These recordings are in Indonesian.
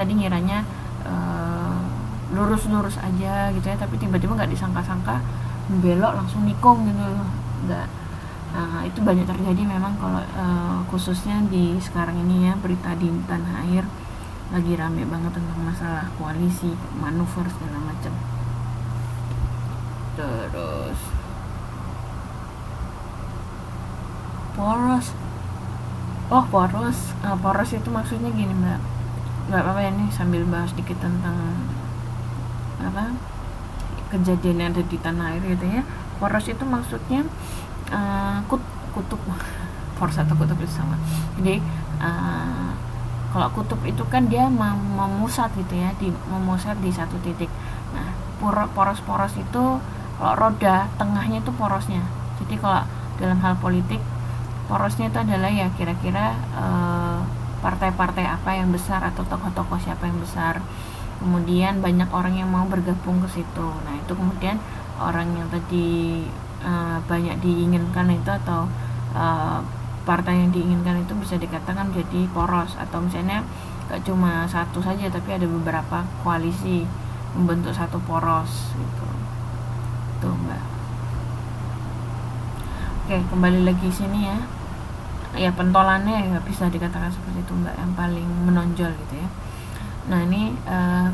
tadi ngiranya lurus-lurus aja gitu ya, tapi tiba-tiba nggak disangka-sangka belok langsung nikung gitu loh, nggak. Itu banyak terjadi memang kalau khususnya di sekarang ini ya, berita di tanah air lagi rame banget tentang masalah koalisi, manuver segala macam. Terus poros, poros itu maksudnya gini mbak, nggak apa-apa ya nih sambil bahas dikit tentang apa kejadian yang ada di tanah air gitu ya. Poros itu maksudnya kutub poros atau kutub itu sama. Jadi kalau kutub itu kan dia memusat gitu ya, memusat di satu titik. Nah poros-poros itu kalau roda tengahnya itu porosnya. Jadi kalau dalam hal politik porosnya itu adalah ya kira-kira partai-partai apa yang besar atau tokoh-tokoh siapa yang besar, kemudian banyak orang yang mau bergabung ke situ. Nah itu kemudian orang yang tadi banyak diinginkan itu atau partai yang diinginkan itu bisa dikatakan jadi poros, atau misalnya gak cuma satu saja tapi ada beberapa koalisi membentuk satu poros gitu. Tuh mbak. Oke, kembali lagi sini ya. Ya pentolannya ya bisa dikatakan seperti itu mbak, yang paling menonjol gitu ya. Nah ini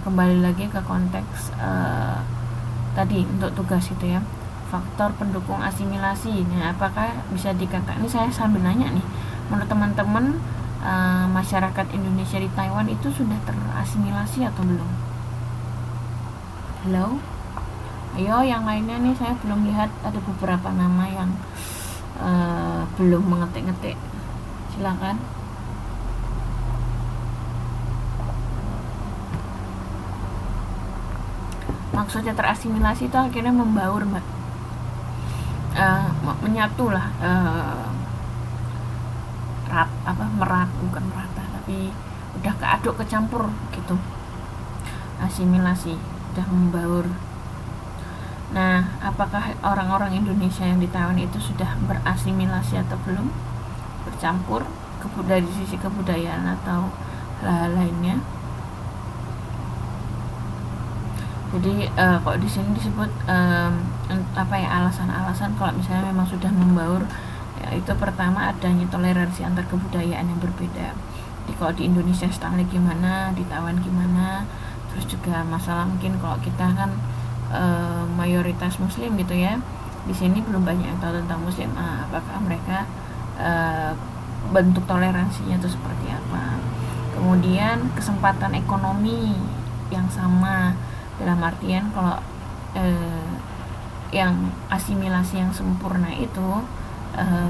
kembali lagi ke konteks tadi untuk tugas itu ya, faktor pendukung asimilasi. Nah apakah bisa dikatakan, ini saya sambil nanya nih, menurut teman-teman masyarakat Indonesia di Taiwan itu sudah terasimilasi atau belum? Halo? Ayo yang lainnya nih, saya belum lihat, ada beberapa nama yang belum mengetik-ngetik, silakan. Maksudnya terasimilasi itu akhirnya membaur mbak, menyatu lah, bukan merata tapi udah keaduk kecampur gitu, asimilasi udah membaur. Nah apakah orang-orang Indonesia yang di Taiwan itu sudah berasimilasi atau belum, bercampur dari sisi kebudayaan atau hal-hal lainnya? Jadi kok di sini disebut alasan-alasan kalau misalnya memang sudah membaur, ya, itu pertama adanya toleransi antar kebudayaan yang berbeda. Jadi kalau di Indonesia style gimana, di Taiwan gimana, terus juga masalah mungkin kalau kita kan mayoritas muslim gitu ya, di sini belum banyak yang tahu tentang muslim. Apakah mereka bentuk toleransinya itu seperti apa? Kemudian kesempatan ekonomi yang sama, dalam artian kalau yang asimilasi yang sempurna itu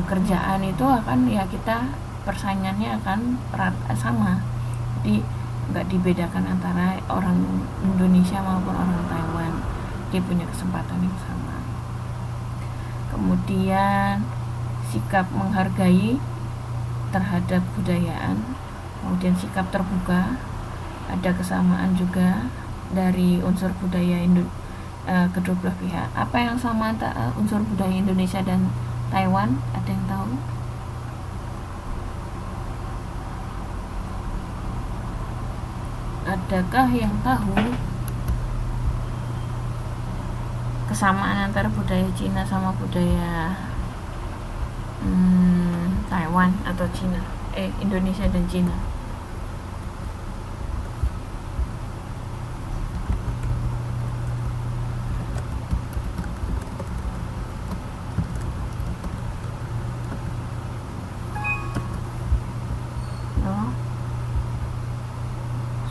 kerjaan itu akan ya kita persaingannya akan sama, jadi nggak dibedakan antara orang Indonesia maupun orang Taiwan, dia punya kesempatan yang sama. Kemudian sikap menghargai terhadap budayaan, kemudian sikap terbuka, ada kesamaan juga dari unsur budaya kedua belah pihak. Apa yang sama antara unsur budaya Indonesia dan Taiwan, ada yang tahu? Adakah yang tahu kesamaan antara budaya Cina sama budaya Taiwan atau Cina, Indonesia dan Cina?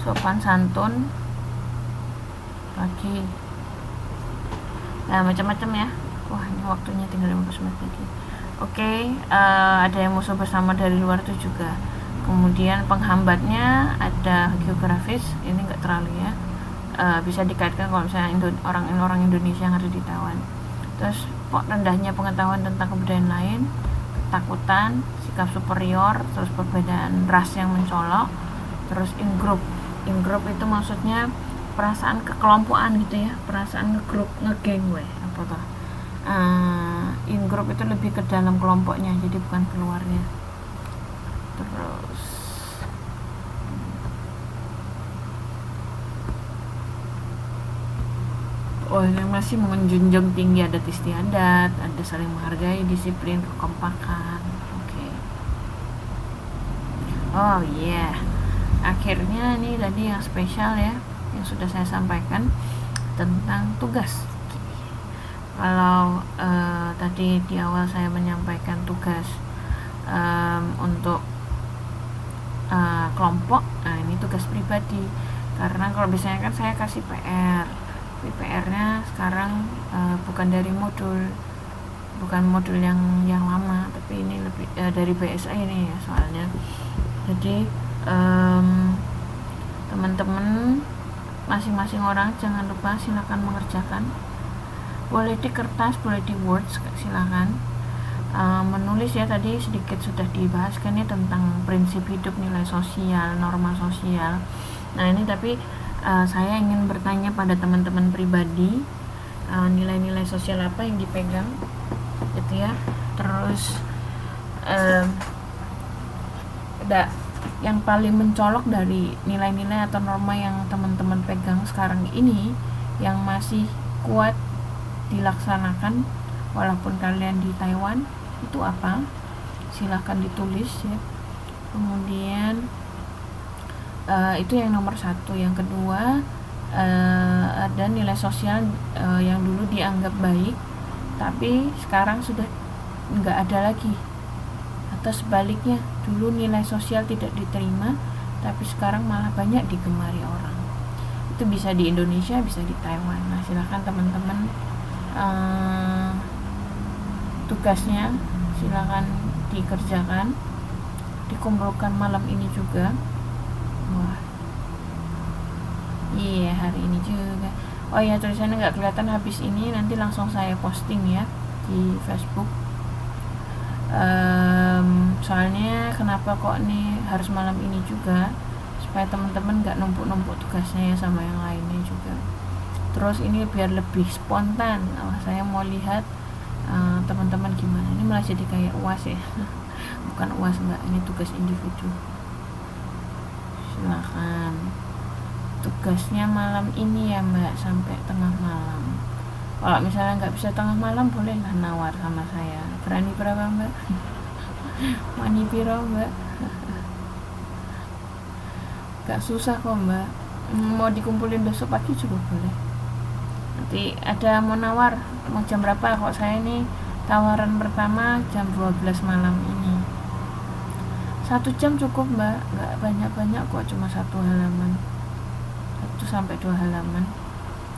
Sopan santun lagi, nah macam-macam ya. Wah ini waktunya tinggal 15 menit lagi. Oke, ada yang musuh bersama dari luar itu juga. Kemudian penghambatnya ada geografis, ini enggak terlalu ya, bisa dikaitkan kalau misalnya orang Indonesia yang ada di Taiwan. Terus rendahnya pengetahuan tentang kebudayaan lain, ketakutan, sikap superior, terus perbedaan ras yang mencolok, terus in group itu maksudnya perasaan kekelompokan gitu ya, perasaan ngegroup, ngegeng apa tuh, in group itu lebih ke dalam kelompoknya, jadi bukan keluarnya. Terus Oh, yang masih menjunjung tinggi adat istiadat, ada saling menghargai, disiplin, kekompakan. Oke. Oh iya, akhirnya nih tadi yang spesial ya, yang sudah saya sampaikan tentang tugas. Kalau tadi di awal saya menyampaikan tugas untuk kelompok, nah ini tugas pribadi. Karena kalau biasanya kan saya kasih PR, PR-nya sekarang bukan dari modul yang lama, tapi ini lebih dari BSA ini ya soalnya. Jadi teman-teman masing-masing orang jangan lupa silakan mengerjakan, boleh di kertas, boleh di Word, silakan. Menulis ya, tadi sedikit sudah dibahas kan ya tentang prinsip hidup, nilai sosial, norma sosial. Nah ini tapi saya ingin bertanya pada teman-teman pribadi, nilai-nilai sosial apa yang dipegang gitu ya. Terus yang paling mencolok dari nilai-nilai atau norma yang teman-teman pegang sekarang ini yang masih kuat dilaksanakan walaupun kalian di Taiwan, itu apa? Silahkan ditulis ya. Kemudian itu yang nomor satu. Yang kedua, ada nilai sosial yang dulu dianggap baik tapi sekarang sudah nggak ada lagi, atau sebaliknya, dulu nilai sosial tidak diterima tapi sekarang malah banyak digemari orang. Itu bisa di Indonesia, bisa di Taiwan. Nah silahkan teman-teman, tugasnya silakan dikerjakan, dikumpulkan malam ini juga. Wah iya, hari ini juga. Oh ya, tulisannya nggak kelihatan habis ini, nanti langsung saya posting ya di Facebook. Soalnya kenapa kok nih harus malam ini juga, supaya teman-teman nggak numpuk-numpuk tugasnya ya sama yang lainnya juga. Terus ini biar lebih spontan, saya mau lihat teman-teman gimana. Ini malah jadi kayak UAS ya. Bukan UAS mbak, ini tugas individu. Silakan, tugasnya malam ini ya mbak, sampai tengah malam. Kalau misalnya nggak bisa tengah malam, bolehlah nawar sama saya. Berani berapa mbak? Mani piro mbak? Gak susah kok mbak, mau dikumpulin besok pagi juga boleh. Nanti ada mau nawar, mau jam berapa? Kok saya ini tawaran pertama jam 12 malam ini. 1 jam cukup mbak, gak banyak-banyak kok, cuma 1 halaman, 1-2 halaman.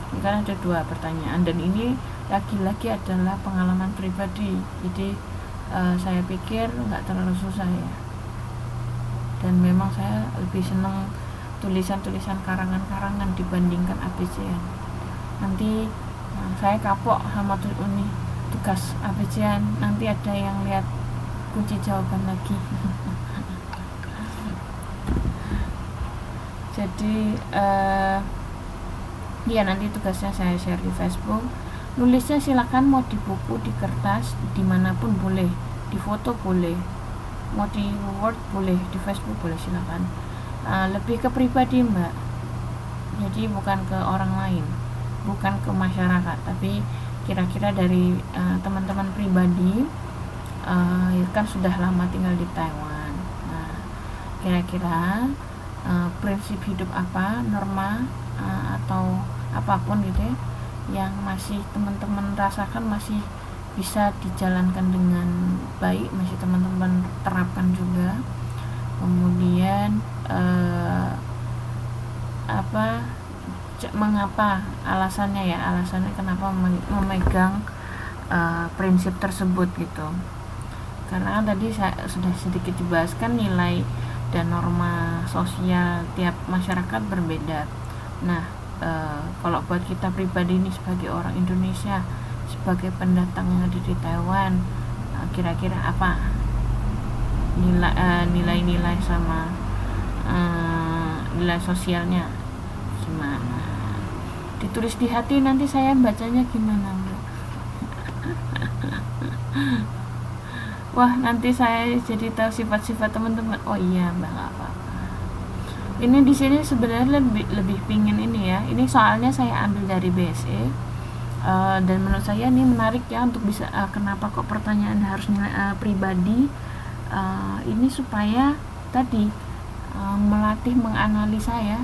Ini kan ada 2 pertanyaan, dan ini lagi-lagi adalah pengalaman pribadi, jadi saya pikir nggak terlalu susah ya. Dan memang saya lebih senang tulisan-tulisan karangan-karangan dibandingkan ABCN. Nanti saya kapok sama tugas ABCN, nanti ada yang lihat kunci jawaban lagi. Jadi ya nanti tugasnya saya share di Facebook. Nulisnya silakan, mau di buku, di kertas, dimanapun boleh, di foto boleh, mau di Word boleh, di Facebook boleh, silakan. Lebih ke pribadi mbak, jadi bukan ke orang lain, bukan ke masyarakat, tapi kira-kira dari teman-teman pribadi, kan sudah lama tinggal di Taiwan. Nah kira-kira prinsip hidup apa, norma atau apapun gitu ya, yang masih teman-teman rasakan masih bisa dijalankan dengan baik, masih teman-teman terapkan juga. Kemudian mengapa, alasannya ya, alasannya kenapa memegang prinsip tersebut gitu. Karena tadi saya sudah sedikit dibahaskan, nilai dan norma sosial tiap masyarakat berbeda. Nah kalau buat kita pribadi ini sebagai orang Indonesia, sebagai pendatang yang ada di Taiwan, kira-kira apa nilai-nilai sama nilai sosialnya gimana? Ditulis di hati, nanti saya bacanya gimana mbak? Wah, nanti saya jadi tahu sifat-sifat teman-teman. Oh iya mbak, nggak apa-apa. Ini di sini sebenarnya lebih pingin ini ya. Ini soalnya saya ambil dari BSE. Dan menurut saya ini menarik ya untuk bisa kenapa kok pertanyaan harus nilai pribadi, ini supaya tadi melatih menganalisa ya,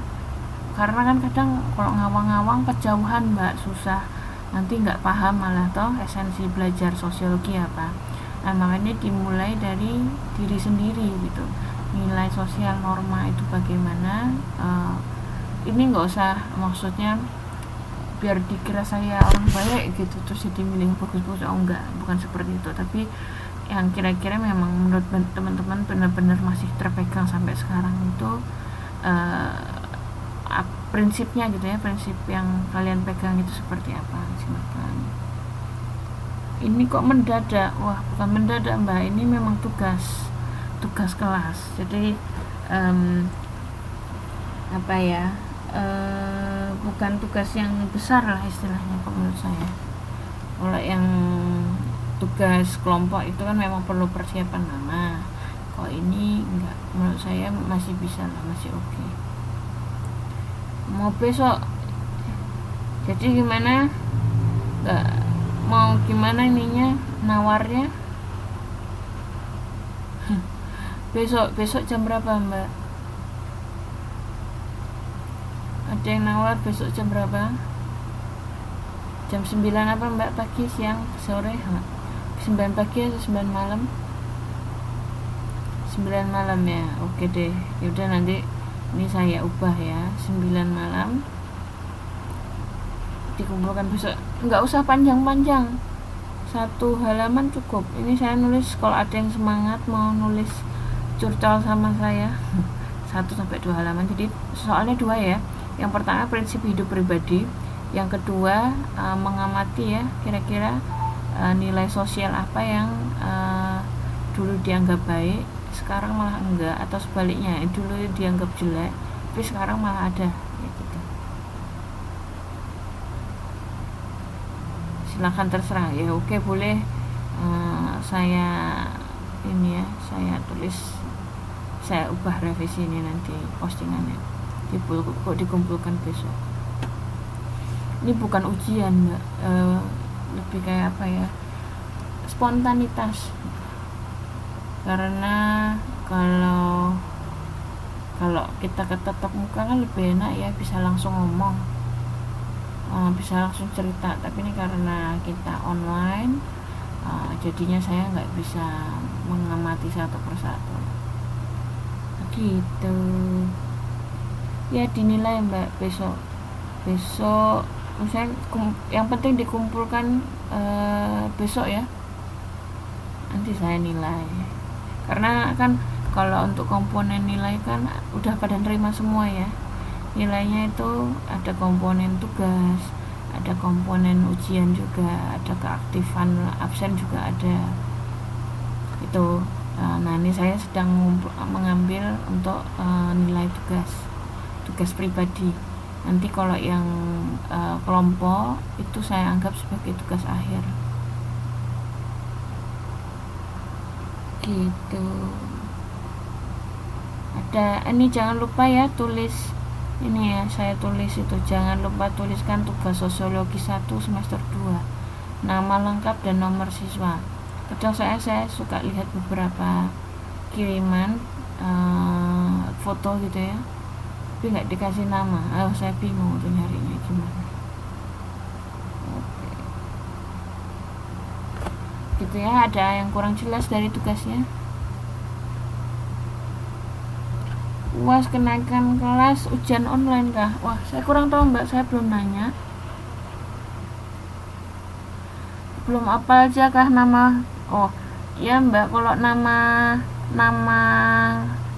karena kan kadang kalau ngawang-ngawang kejauhan mbak, susah, nanti nggak paham malah toh esensi belajar sosiologi apa. Nah makanya dimulai dari diri sendiri gitu, nilai sosial norma itu bagaimana. Ini nggak usah maksudnya biar dikira saya orang baik gitu terus jadi milih bagus-bagus, oh enggak, bukan seperti itu, tapi yang kira-kira memang menurut teman-teman benar-benar masih terpegang sampai sekarang itu prinsipnya gitu ya, prinsip yang kalian pegang itu seperti apa, silakan. Ini kok mendadak? Wah bukan mendadak mbak, ini memang tugas kelas, jadi apa ya, bukan tugas yang besar lah istilahnya kok menurut saya. Kalau yang tugas kelompok itu kan memang perlu persiapan lama, kalau ini enggak, menurut saya masih bisa lah, masih oke. Mau besok jadi gimana, enggak mau gimana ininya nawarnya? besok jam berapa mbak? Ada yang nawar besok jam berapa? Jam 9 apa mbak? Pagi, siang, sore? 9 pagi atau 9 malam? 9 malam ya, oke deh, yaudah nanti ini saya ubah ya, 9 malam dikumpulkan besok. Nggak usah panjang-panjang, 1 halaman cukup. Ini saya nulis, kalau ada yang semangat mau nulis curcol sama saya 1-2 halaman. Jadi soalnya 2 ya, yang pertama prinsip hidup pribadi, yang kedua mengamati ya kira-kira nilai sosial apa yang dulu dianggap baik sekarang malah enggak, atau sebaliknya dulu dianggap jelek tapi sekarang malah ada ya gitu. Silakan terserah ya, oke boleh. Saya ini ya, saya tulis, saya ubah revisi ini nanti postingannya kok dikumpulkan besok. Ini bukan ujian mbak, lebih kayak apa ya, spontanitas, karena kalau kita ketatap muka kan lebih enak ya, bisa langsung ngomong, bisa langsung cerita, tapi ini karena kita online, jadinya saya nggak bisa mengamati satu persatu gitu ya. Dinilai mbak besok misalnya yang penting dikumpulkan besok ya, nanti saya nilai, karena kan kalau untuk komponen nilai kan udah pada nerima semua ya nilainya. Itu ada komponen tugas, ada komponen ujian juga, ada keaktifan absen juga ada itu. Nah ini saya sedang mengambil untuk nilai tugas pribadi. Nanti kalau yang kelompok itu saya anggap sebagai tugas akhir gitu. Ada ini, jangan lupa ya tulis ini ya, saya tulis itu, jangan lupa tuliskan tugas sosiologi 1 semester 2, nama lengkap dan nomor siswa. Kadang saya suka lihat beberapa kiriman foto gitu ya, tapi nggak dikasih nama. Saya bingung tuh nyarinya gimana. Oke. Gitu ya, ada yang kurang jelas dari tugasnya? UAS kenaikan kelas ujian online kah? Wah saya kurang tahu mbak, saya belum nanya. Belum apal aja kah nama? Oh ya mbak, kalau nama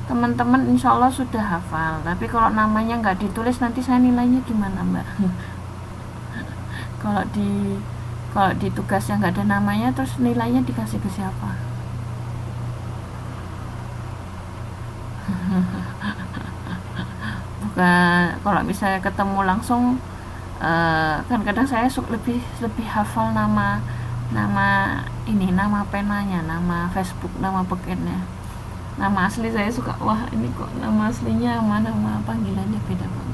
teman-teman insya Allah sudah hafal, tapi kalau namanya nggak ditulis nanti saya nilainya gimana mbak? kalau di tugas yang nggak ada namanya, terus nilainya dikasih ke siapa? Bukan, kalau misalnya ketemu langsung kan kadang saya lebih hafal nama ini, nama penanya, nama Facebook, nama paketnya. Nama asli saya suka, wah ini kok nama aslinya sama nama panggilannya beda banget.